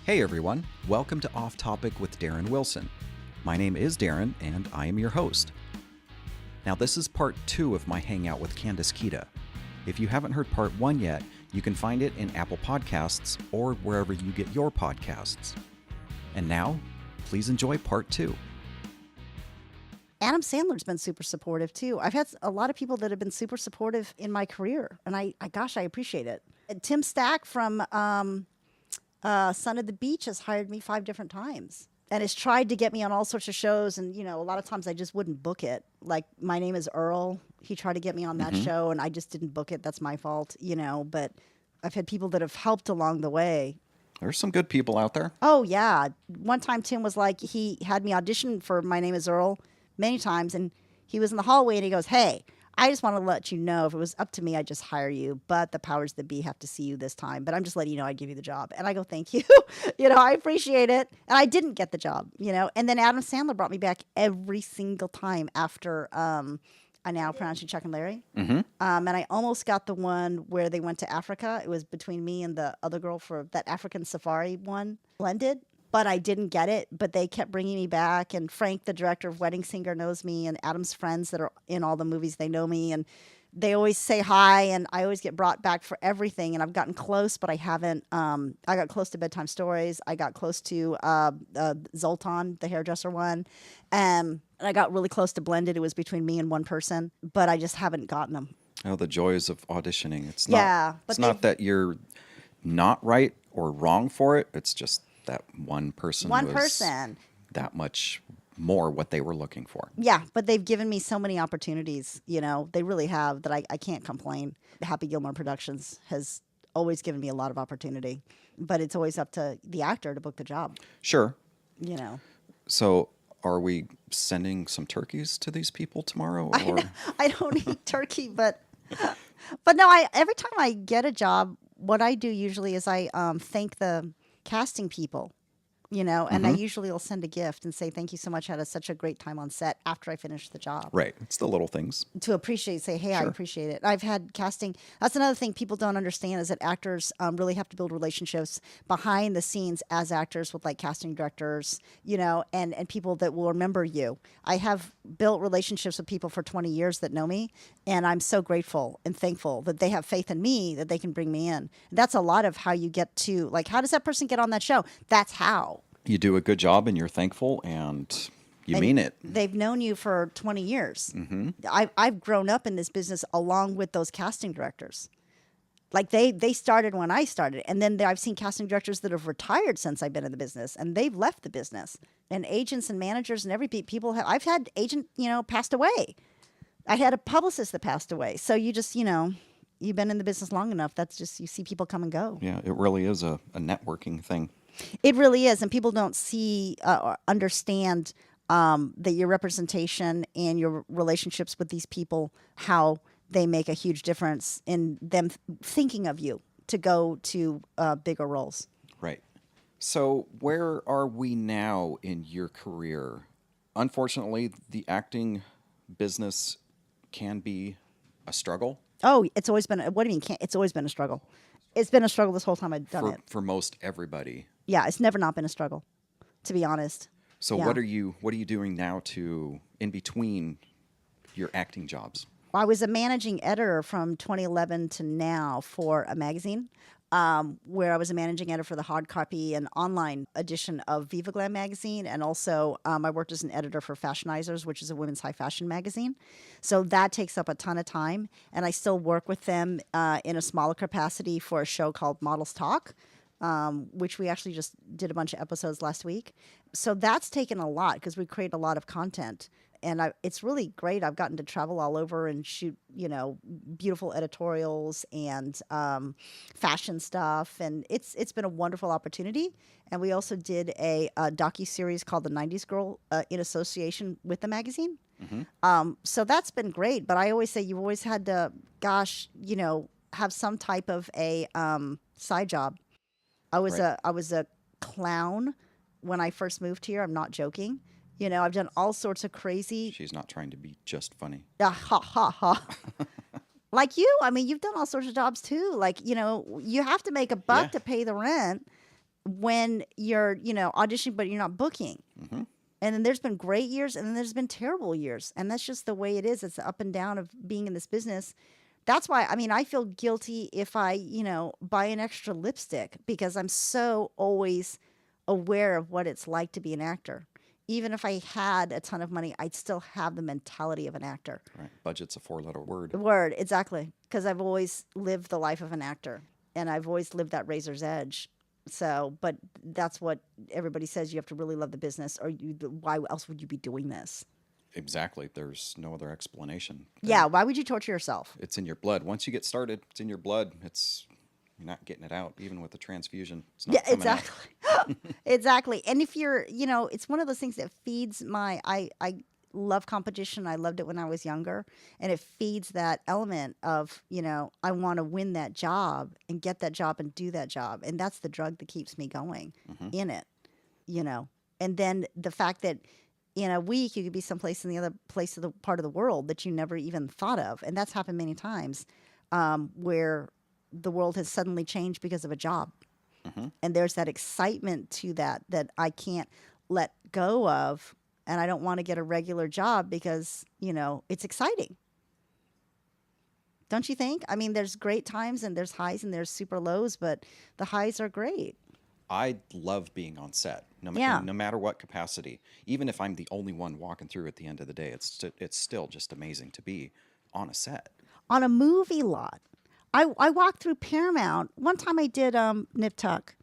Hey everyone, welcome to Off Topic with Deron Wilson. My name is Deron and I am your host. Now this is part 2 of my hangout with Candace Kita. If you haven't heard part 1 yet, you can find it in Apple Podcasts or wherever you get your podcasts. And now, please enjoy part 2. Adam Sandler's been super supportive too. I've had a lot of people that have been super supportive in my career, and I appreciate it. Tim Stack from Son of the Beach has hired me 5 different times and has tried to get me on all sorts of shows. And, a lot of times I just wouldn't book it. Like My Name is Earl. He tried to get me on that show and I just didn't book it. That's my fault, but I've had people that have helped along the way. There's some good people out there. Oh, yeah. One time Tim was like, he had me audition for My Name is Earl many times. And he was in the hallway and he goes, "Hey, I just want to let you know if it was up to me, I'd just hire you. But the powers that be have to see you this time. But I'm just letting you know I'd give you the job." And I go, "Thank you." I appreciate it. And I didn't get the job, And then Adam Sandler brought me back every single time after I Now Pronounce You Chuck and Larry. And I almost got the one where they went to Africa. It was between me and the other girl for that African safari one, Blended. But I didn't get it, but they kept bringing me back. And Frank, the director of Wedding Singer, knows me. And Adam's friends that are in all the movies, they know me. And they always say hi. And I always get brought back for everything. And I've gotten close, but I haven't. I got close to Bedtime Stories. I got close to Zoltan, the hairdresser one. And I got really close to Blended. It was between me and one person. But I just haven't gotten them. Oh, the joys of auditioning. It's not that you're not right or wrong for it. It's just that one person was that much more what they were looking for. Yeah, but they've given me so many opportunities, they really have, that I can't complain. Happy Gilmore Productions has always given me a lot of opportunity, but it's always up to the actor to book the job. Sure. So are we sending some turkeys to these people tomorrow? Or? I don't eat turkey, but no, every time I get a job, what I do usually is I thank the casting people, and I usually will send a gift and say, "Thank you so much. I had such a great time on set," after I finish the job. Right. It's the little things. To appreciate, say, "Hey, I Sure. appreciate it." I've had casting. That's another thing people don't understand is that actors really have to build relationships behind the scenes as actors with like casting directors, and people that will remember you. I have built relationships with people for 20 years that know me, and I'm so grateful and thankful that they have faith in me that they can bring me in. That's a lot of how you get to, like, how does that person get on that show? That's how. You do a good job and you're thankful and you mean it. They've known you for 20 years. I've grown up in this business along with those casting directors. Like they started when I started. And then I've seen casting directors that have retired since I've been in the business. And they've left the business. And agents and managers and people have. I've had agent, passed away. I had a publicist that passed away. So you just, you've been in the business long enough. That's just, you see people come and go. Yeah, it really is a networking thing. It really is, and people don't see or understand that your representation and your relationships with these people, how they make a huge difference in them thinking of you to go to bigger roles. Right. So where are we now in your career? Unfortunately, the acting business can be a struggle. Oh, it's always been. What do you mean? Can't? It's always been a struggle. It's been a struggle this whole time I've done it. For most everybody. Yeah, it's never not been a struggle, to be honest. So what are you doing now in between your acting jobs? Well, I was a managing editor from 2011 to now for a magazine, where I was a managing editor for the hard copy and online edition of Viva Glam magazine, and also I worked as an editor for Fashionizers, which is a women's high fashion magazine. So that takes up a ton of time, and I still work with them in a smaller capacity for a show called Models Talk, which we actually just did a bunch of episodes last week. So that's taken a lot because we create a lot of content. And it's really great. I've gotten to travel all over and shoot, beautiful editorials and fashion stuff. And it's been a wonderful opportunity. And we also did a docuseries called The 90s Girl in association with the magazine. So that's been great. But I always say you've always had to, have some type of a side job. I was a clown when I first moved here. I'm not joking. I've done all sorts of crazy. She's not trying to be just funny. Ha ha ha. Like you, I mean, you've done all sorts of jobs too. Like, you have to make a buck to pay the rent. when you're, auditioning, but you're not booking. Mm-hmm. And then there's been great years and then there's been terrible years. And that's just the way it is. It's the up and down of being in this business. That's why, I feel guilty if I, buy an extra lipstick because I'm so always aware of what it's like to be an actor. Even if I had a ton of money, I'd still have the mentality of an actor. Right. Budget's a 4-letter word. Word, exactly. Because I've always lived the life of an actor and I've always lived that razor's edge. So, but that's what everybody says. You have to really love the business, or why else would you be doing this? Exactly. There's no other explanation. Yeah. Why would you torture yourself? It's in your blood. Once you get started, it's in your blood. You're not getting it out, even with the transfusion. It's not coming out. Exactly. Exactly. And if you're, it's one of those things that feeds I love competition. I loved it when I was younger. And it feeds that element of, I want to win that job and get that job and do that job. And that's the drug that keeps me going in it, And then the fact that in a week you could be someplace in the other place of the part of the world that you never even thought of. And that's happened many times where the world has suddenly changed because of a job. And there's that excitement to that I can't let go of. And I don't want to get a regular job because, it's exciting. Don't you think? There's great times and there's highs and there's super lows, but the highs are great. I love being on set, no matter what capacity. Even if I'm the only one walking through at the end of the day, it's still just amazing to be on a set. On a movie lot. I walked through Paramount. One time I did Nip Tuck,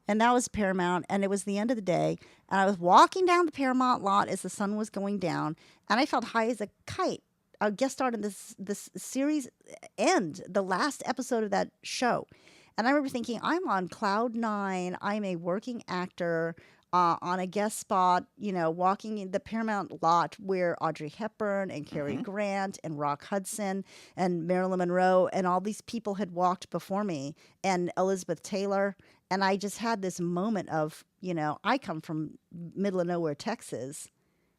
and that was Paramount, and it was the end of the day. And I was walking down the Paramount lot as the sun was going down, and I felt high as a kite. I guest starred in this series the last episode of that show. And I remember thinking, I'm on cloud 9. I'm a working actor on a guest spot, walking in the Paramount lot where Audrey Hepburn and Cary Grant and Rock Hudson and Marilyn Monroe and all these people had walked before me, and Elizabeth Taylor. And I just had this moment of, I come from middle of nowhere, Texas,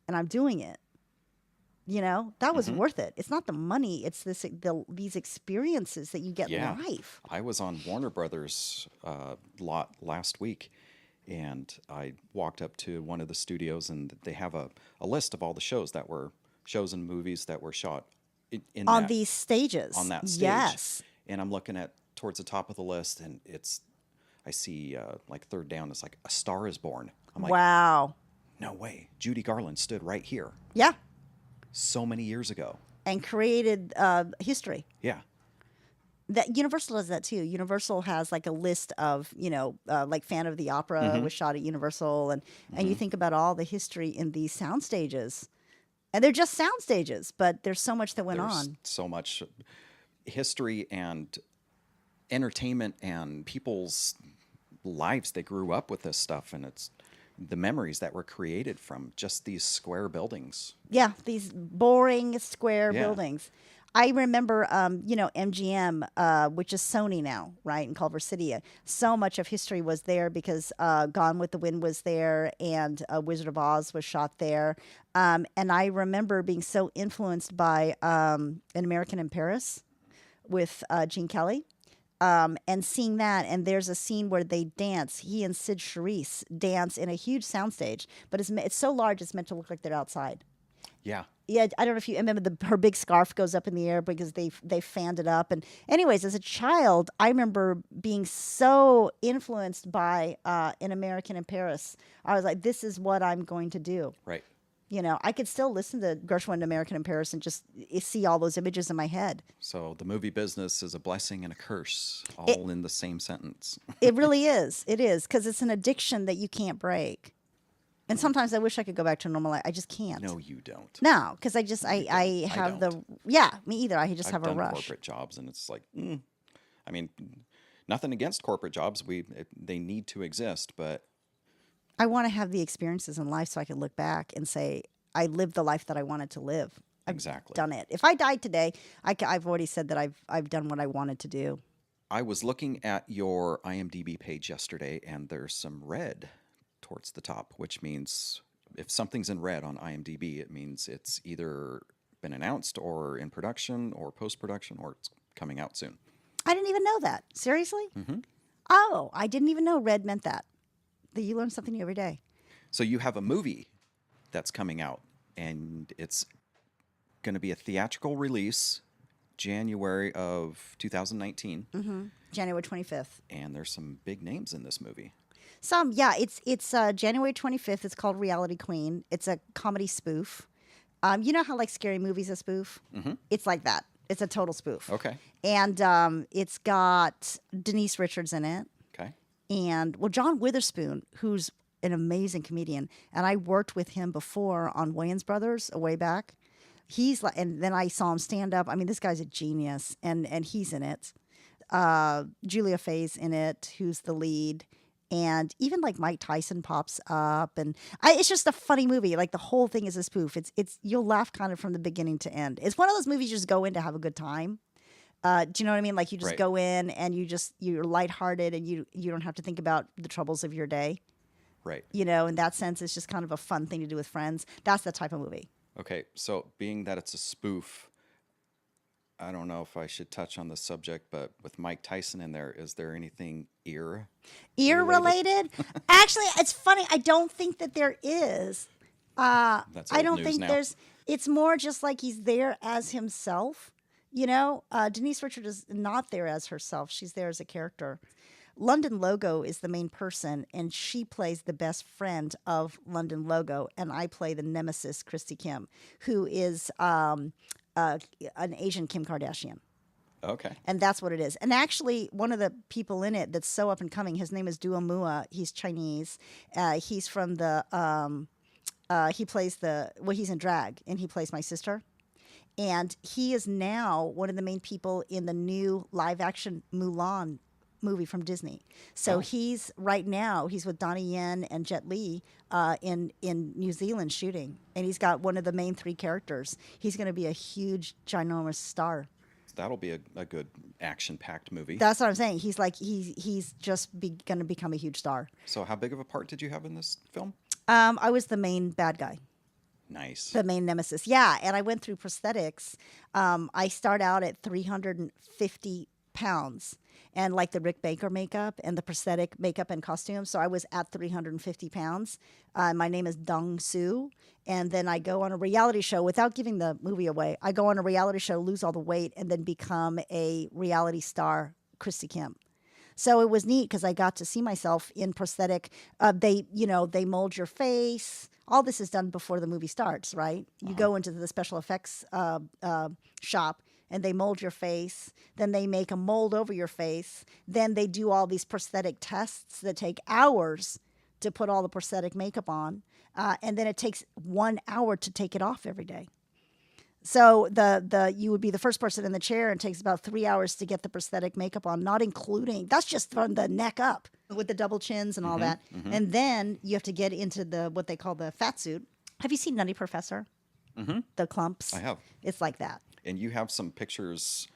and I'm doing it. That was worth it. It's not the money. It's these experiences that you get live. I was on Warner Brothers lot last week, and I walked up to one of the studios, and they have a list of all the shows and movies that were shot on these stages. On that stage. Yes. And I'm looking at towards the top of the list, and I see like third down, it's like A Star Is Born. I'm like, wow. No way. Judy Garland stood right here. Yeah. So many years ago. And created history. Yeah. That Universal does that too. Universal has like a list of, like Phantom of the Opera was shot at Universal. And you think about all the history in these sound stages. And they're just sound stages, but there's so much that went on. So much history and entertainment and people's lives. They grew up with this stuff, and it's the memories that were created from just these square buildings. Yeah, these boring square buildings. I remember, MGM, which is Sony now, right, in Culver City. So much of history was there because Gone with the Wind was there, and Wizard of Oz was shot there. And I remember being so influenced by An American in Paris with Gene Kelly. And seeing that, and there's a scene where they dance. He and Sid Charisse dance in a huge soundstage, but it's so large it's meant to look like they're outside. Yeah. Yeah, I don't know if you remember her big scarf goes up in the air because they fanned it up. And anyways, as a child, I remember being so influenced by An American in Paris. I was like, this is what I'm going to do. Right. I could still listen to Gershwin, American in Paris, and just see all those images in my head. So the movie business is a blessing and a curse, all in the same sentence. It really is. It is, because it's an addiction that you can't break. And sometimes I wish I could go back to normal life. I just can't. No, you don't. No, because I have me either. I just have a rush. I've done corporate jobs, and it's like, nothing against corporate jobs. They need to exist, but I want to have the experiences in life so I can look back and say, I lived the life that I wanted to live. I've done it. If I died today, I've already said that I've done what I wanted to do. I was looking at your IMDb page yesterday, and there's some red towards the top, which means if something's in red on IMDb, it means it's either been announced or in production or post-production or it's coming out soon. I didn't even know that. Seriously? Mm-hmm. Oh, I didn't even know red meant that. You learn something new every day. So you have a movie that's coming out, and it's going to be a theatrical release January of 2019. January 25th. And there's some big names in this movie. Yeah. It's January 25th. It's called Reality Queen. It's a comedy spoof. You know how like Scary Movie's a spoof? It's like that. It's a total spoof. Okay. And it's got Denise Richards in it. Okay. And, well, John Witherspoon, who's an amazing comedian. And I worked with him before on Wayans Brothers way back. He's like, and then I saw him stand up. I mean, this guy's a genius, and he's in it. Julia Fay's in it, who's the lead. And even like Mike Tyson pops up, and it's just a funny movie. Like the whole thing is a spoof. It's you'll laugh kind of from the beginning to end. It's one of those movies you just go in to have a good time. Do you know what I mean? Like you just Right. go in and you're lighthearted, and you don't have to think about the troubles of your day. Right. You know, in that sense, it's just kind of a fun thing to do with friends. That's the type of movie. Okay. So being that it's a spoof, I don't know if I should touch on the subject, but with Mike Tyson in there, is there anything ear Related? Actually, it's funny. I don't think that there is. That's I old don't news think now. there's. It's more just like he's there as himself. You know, Denise Richards is not there as herself. She's there as a character. London Logo is the main person, and she plays the best friend of London Logo, and I play the nemesis, Christy Kim, who is an Asian Kim Kardashian. Okay. And that's what it is. And actually, one of the people in it that's so up and coming, his name is Duo Mua. He's Chinese. He's from the, he plays he's in drag, and he plays my sister. And he is now one of the main people in the new live-action Mulan movie from Disney. So he's with Donnie Yen and Jet Li in New Zealand shooting. And he's got one of the main three characters. He's going to be a huge, ginormous star. That'll be a good action-packed movie. That's what I'm saying. He's like he's just going to become a huge star. So how big of a part did you have in this film? I was the main bad guy, Nice. the main nemesis. Yeah, and I went through prosthetics. I start out at 350 pounds, and like the Rick Baker makeup and the prosthetic makeup and costume. So I was at 350 pounds. My name is Dong Su. And then I go on a reality show without giving the movie away. I go on a reality show, lose all the weight, and then become a reality star, Christy Kim. So it was neat because I got to see myself in prosthetic. They mold your face. All this is done before the movie starts, right? You go into the special effects shop, and they mold your face. Then they make a mold over your face. Then they do all these prosthetic tests that take hours to put all the prosthetic makeup on. And then it takes 1 hour to take it off every day. So you would be the first person in the chair, and it takes about 3 hours to get the prosthetic makeup on, not including, that's just from the neck up with the double chins and all that. And then you have to get into what they call the fat suit. Have you seen Nutty Professor? The clumps? I have. It's like that. And you have some pictures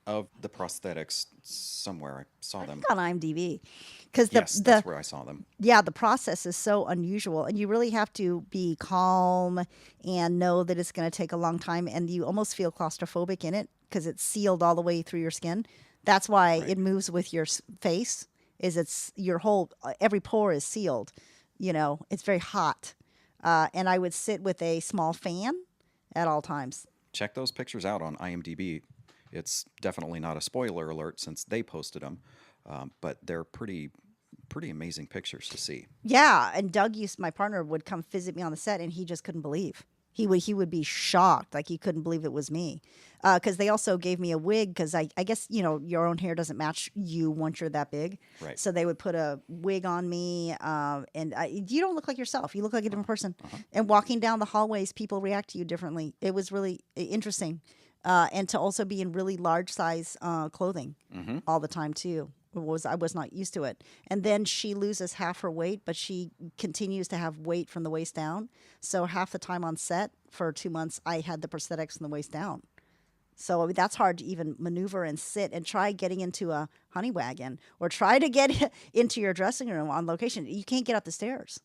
of the prosthetics somewhere. I saw them. On IMDb. Because That's where I saw them. Yeah, the process is so unusual, and you really have to be calm and know that it's going to take a long time, and you almost feel claustrophobic in it because it's sealed all the way through your skin. That's why it moves with your face. It's your whole every pore is sealed. You know, it's very hot, and I would sit with a small fan at all times. Check those pictures out on IMDb. It's definitely not a spoiler alert since they posted them, but they're pretty amazing pictures to see. Yeah, and Doug my partner would come visit me on the set, and he just couldn't believe. He would be shocked, like he couldn't believe it was me. Because they also gave me a wig, because I guess, your own hair doesn't match you once you're that big. Right. So they would put a wig on me, and you don't look like yourself. You look like a different person. And walking down the hallways, people react to you differently. It was really interesting. And to also be in really large size clothing all the time, too. I was not used to it. And then she loses half her weight, but she continues to have weight from the waist down. So half the time on set for 2 months, I had the prosthetics from the waist down. So that's hard to even maneuver and sit and try getting into a honey wagon or try to get into your dressing room on location. You can't get up the stairs.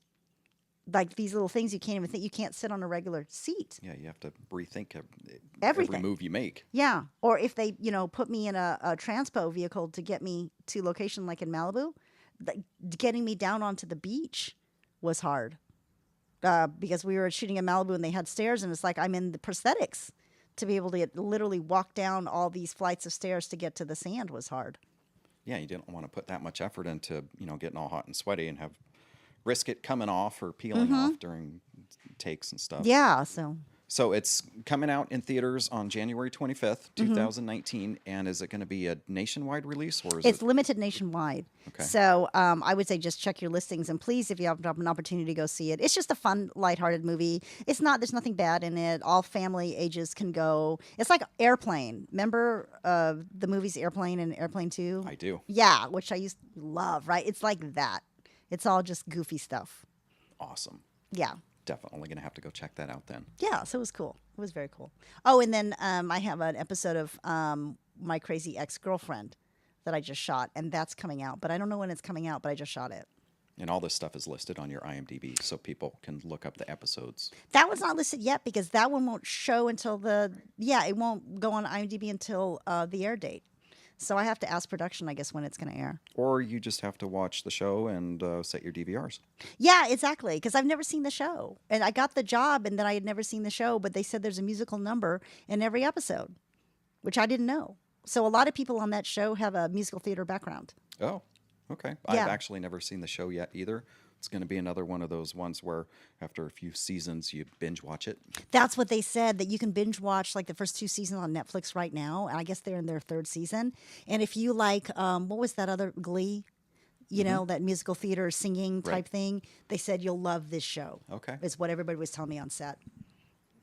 Like these little things you can't even think. You can't sit on a regular seat. Yeah, you have to rethink Everything. every move you make. Yeah. Or if they, put me in a transpo vehicle to get me to location like in Malibu, getting me down onto the beach was hard because we were shooting in Malibu and they had stairs, and it's like I'm in the prosthetics. To be able to literally walk down all these flights of stairs to get to the sand was hard. Yeah, you didn't want to put that much effort into, getting all hot and sweaty and risk it coming off or peeling off during takes and stuff. Yeah, So it's coming out in theaters on January 25th, 2019. And is it going to be a nationwide release, or is it's it limited nationwide. Okay. So I would say just check your listings, and please, if you have an opportunity to go see it, it's just a fun, lighthearted movie. There's nothing bad in it. All family ages can go. It's like Airplane. Remember the movies Airplane and Airplane 2? I do. Yeah, which I used to love, right? It's like that. It's all just goofy stuff. Awesome. Yeah. Definitely going to have to go check that out then. Yeah, so it was cool. It was very cool. Oh, and then I have an episode of My Crazy Ex-Girlfriend that I just shot, and that's coming out. But I don't know when it's coming out, but I just shot it. And all this stuff is listed on your IMDb, so people can look up the episodes. That one's not listed yet because that one won't show until it won't go on IMDb until the air date. So I have to ask production, I guess, when it's going to air. Or you just have to watch the show and set your DVRs. Yeah, exactly. Because I've never seen the show. And I got the job, and then I had never seen the show, but they said there's a musical number in every episode, which I didn't know. So a lot of people on that show have a musical theater background. Oh, okay. Yeah. I've actually never seen the show yet either. It's going to be another one of those ones where after a few seasons, you binge watch it. That's what they said, that you can binge watch like the first 2 seasons on Netflix right now. And I guess they're in their 3rd season. And if you like, what was that other Glee? You know, that musical theater singing type thing. They said you'll love this show. Okay. Is what everybody was telling me on set.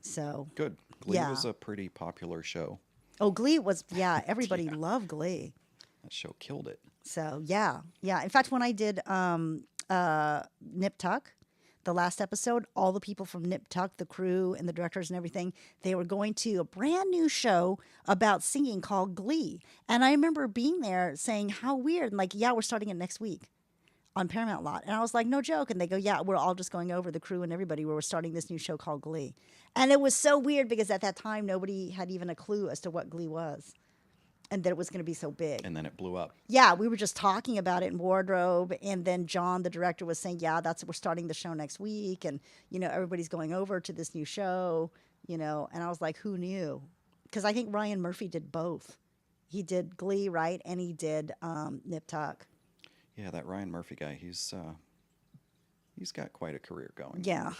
So. Good. Glee Yeah. was a pretty popular show. Oh, Glee was, everybody loved Glee. That show killed it. So, yeah. In fact, when I did Nip Tuck, the last episode, all the people from Nip Tuck, the crew and the directors and everything, they were going to a brand new show about singing called Glee. And I remember being there saying, how weird. And like, yeah, we're starting it next week on Paramount Lot. And I was like, no joke. And they go, yeah, we're all just going over, the crew and everybody, where we're starting this new show called Glee. And it was so weird because at that time, nobody had even a clue as to what Glee was. And that it was going to be so big. And then it blew up. Yeah, we were just talking about it in wardrobe, and then John, the director, was saying, "Yeah, we're starting the show next week, and everybody's going over to this new show, And I was like, "Who knew?" Because I think Ryan Murphy did both. He did Glee, right, and he did Nip Tuck. Yeah, that Ryan Murphy guy, he's got quite a career going. Yeah.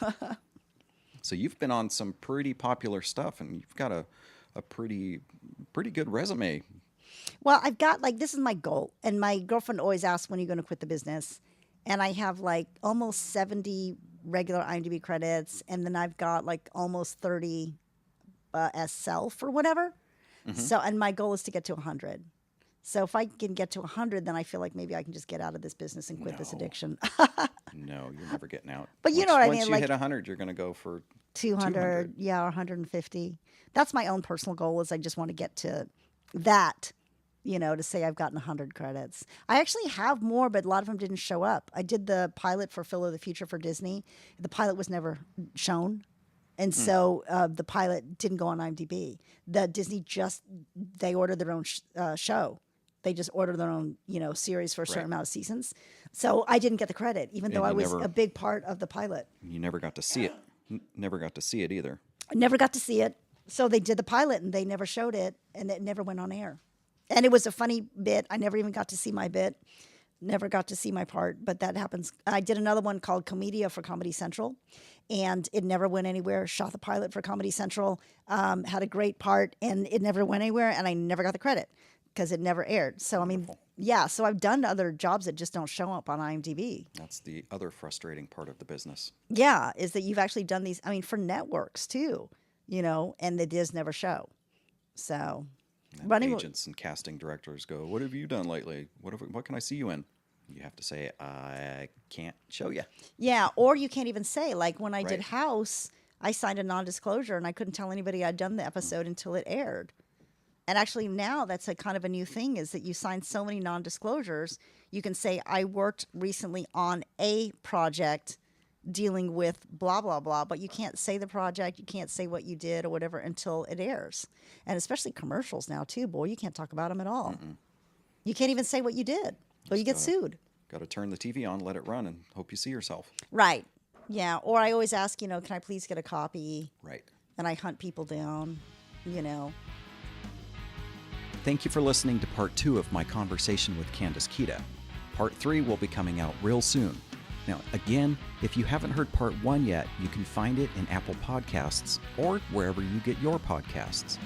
So you've been on some pretty popular stuff, and you've got a pretty good resume. Well, I've got this is my goal, and my girlfriend always asks, when are you going to quit the business? And I have almost 70 regular IMDb credits, and then I've got almost 30 as self or whatever. Mm-hmm. So, and my goal is to get to 100. So if I can get to 100, then I feel like maybe I can just get out of this business and quit this addiction. No, you're never getting out. But you know what I mean? Once you hit 100, you're going to go for 200, yeah, or 150. That's my own personal goal, is I just want to get to that, to say I've gotten 100 credits. I actually have more, but a lot of them didn't show up. I did the pilot for Phil of the Future for Disney. The pilot was never shown. And so the pilot didn't go on IMDb. The Disney they ordered their own show. They just ordered their own, series for a certain amount of seasons. So I didn't get the credit, even though I was a big part of the pilot. You never got to see it. Never got to see it either. I never got to see it. So they did the pilot, and they never showed it, and it never went on air. And it was a funny bit. I never even got to see my bit. Never got to see my part, but that happens. I did another one called Comedia for Comedy Central, and it never went anywhere. Shot the pilot for Comedy Central, had a great part, and it never went anywhere, and I never got the credit because it never aired. So, Wonderful. so I've done other jobs that just don't show up on IMDb. That's the other frustrating part of the business. Yeah, is that you've actually done these, for networks too, and they just never show. So... And agents and casting directors go, what have you done lately? What can I see you in? You have to say, I can't show you. Yeah, or you can't even say. Like when I did Right. House, I signed a non-disclosure, and I couldn't tell anybody I'd done the episode until it aired. And actually now that's a kind of a new thing, is that you sign so many non-disclosures. You can say, I worked recently on a project dealing with blah, blah, blah, but you can't say the project, you can't say what you did or whatever until it airs. And especially commercials now too, boy, you can't talk about them at all. You can't even say what you did, or you get sued. Got to turn the TV on, let it run, and hope you see yourself. Right. Yeah. Or I always ask, can I please get a copy? Right. And I hunt people down, Thank you for listening to part 2 of my conversation with Candace Kita. Part 3 will be coming out real soon. Now, again, if you haven't heard part 1 yet, you can find it in Apple Podcasts or wherever you get your podcasts.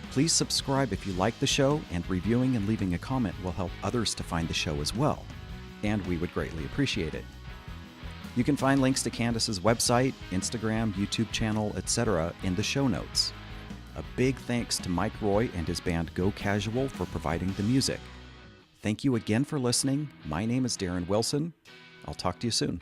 Please subscribe if you like the show, and reviewing and leaving a comment will help others to find the show as well, and we would greatly appreciate it. You can find links to Candace's website, Instagram, YouTube channel, etc. in the show notes. A big thanks to Mike Roy and his band Go Casual for providing the music. Thank you again for listening. My name is Deron Wilson. I'll talk to you soon.